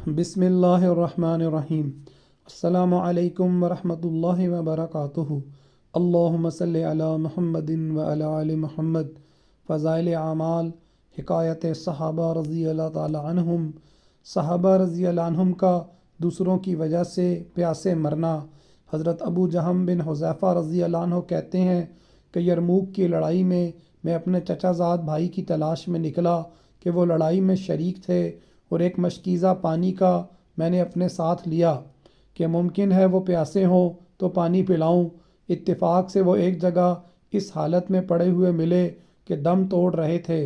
بسم اللہ الرحمن الرحیم۔ السلام علیکم ورحمۃ اللہ وبرکاتہ۔ اللہم صلی علی محمد وعلی آل محمد۔ فضائل اعمال، حکایت صحابہ رضی اللہ تعالی عنہم۔ صحابہ رضی اللہ عنہم کا دوسروں کی وجہ سے پیاسے مرنا۔ حضرت ابو جہم بن حذیفہ رضی اللہ عنہ کہتے ہیں کہ یرموک کی لڑائی میں اپنے چچا زاد بھائی کی تلاش میں نکلا کہ وہ لڑائی میں شریک تھے، اور ایک مشکیزہ پانی کا میں نے اپنے ساتھ لیا کہ ممکن ہے وہ پیاسے ہوں تو پانی پلاؤں۔ اتفاق سے وہ ایک جگہ اس حالت میں پڑے ہوئے ملے کہ دم توڑ رہے تھے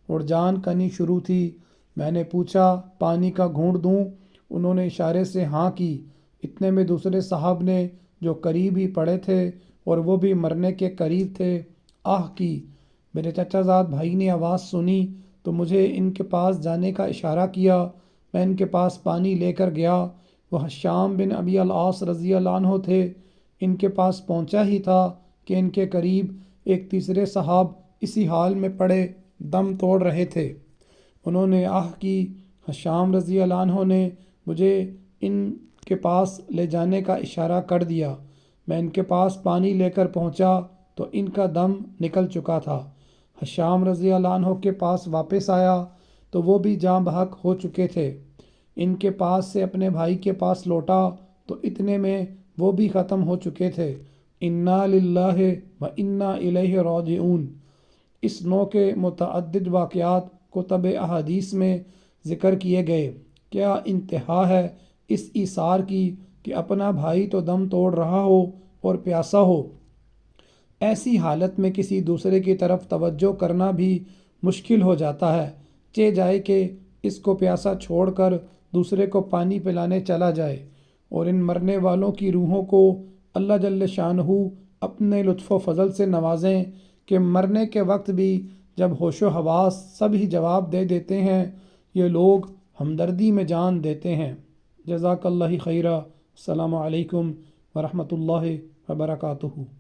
اور جان کنی شروع تھی۔ میں نے پوچھا پانی کا گھونٹ دوں؟ انہوں نے اشارے سے ہاں کی۔ اتنے میں دوسرے صاحب نے، جو قریب ہی پڑے تھے اور وہ بھی مرنے کے قریب تھے، آہ کی۔ میرے چچا زاد بھائی نے آواز سنی تو مجھے ان کے پاس جانے کا اشارہ کیا۔ میں ان کے پاس پانی لے کر گیا۔ وہ حشام بن ابی العاص رضی اللہ عنہ تھے۔ ان کے پاس پہنچا ہی تھا کہ ان کے قریب ایک تیسرے صحاب اسی حال میں پڑے دم توڑ رہے تھے۔ انہوں نے آہ کی۔ حشام رضی اللہ عنہ نے مجھے ان کے پاس لے جانے کا اشارہ کر دیا۔ میں ان کے پاس پانی لے کر پہنچا تو ان کا دم نکل چکا تھا۔ حشام رضی اللہ عنہ کے پاس واپس آیا تو وہ بھی جاں بحق ہو چکے تھے۔ ان کے پاس سے اپنے بھائی کے پاس لوٹا تو اتنے میں وہ بھی ختم ہو چکے تھے۔ انا للہ و انا الیہ راجعون۔ اس نوع کے متعدد واقعات کتب احادیث میں ذکر کیے گئے۔ کیا انتہا ہے اس ایثار کی کہ اپنا بھائی تو دم توڑ رہا ہو اور پیاسا ہو، ایسی حالت میں کسی دوسرے کی طرف توجہ کرنا بھی مشکل ہو جاتا ہے، چہ جائے کہ اس کو پیاسا چھوڑ کر دوسرے کو پانی پلانے چلا جائے۔ اور ان مرنے والوں کی روحوں کو اللہ جل شانہ اپنے لطف و فضل سے نوازیں کہ مرنے کے وقت بھی جب ہوش و حواس سب ہی جواب دے دیتے ہیں، یہ لوگ ہمدردی میں جان دیتے ہیں۔ جزاک اللہ خیرہ۔ السلام علیکم ورحمۃ اللہ وبرکاتہ۔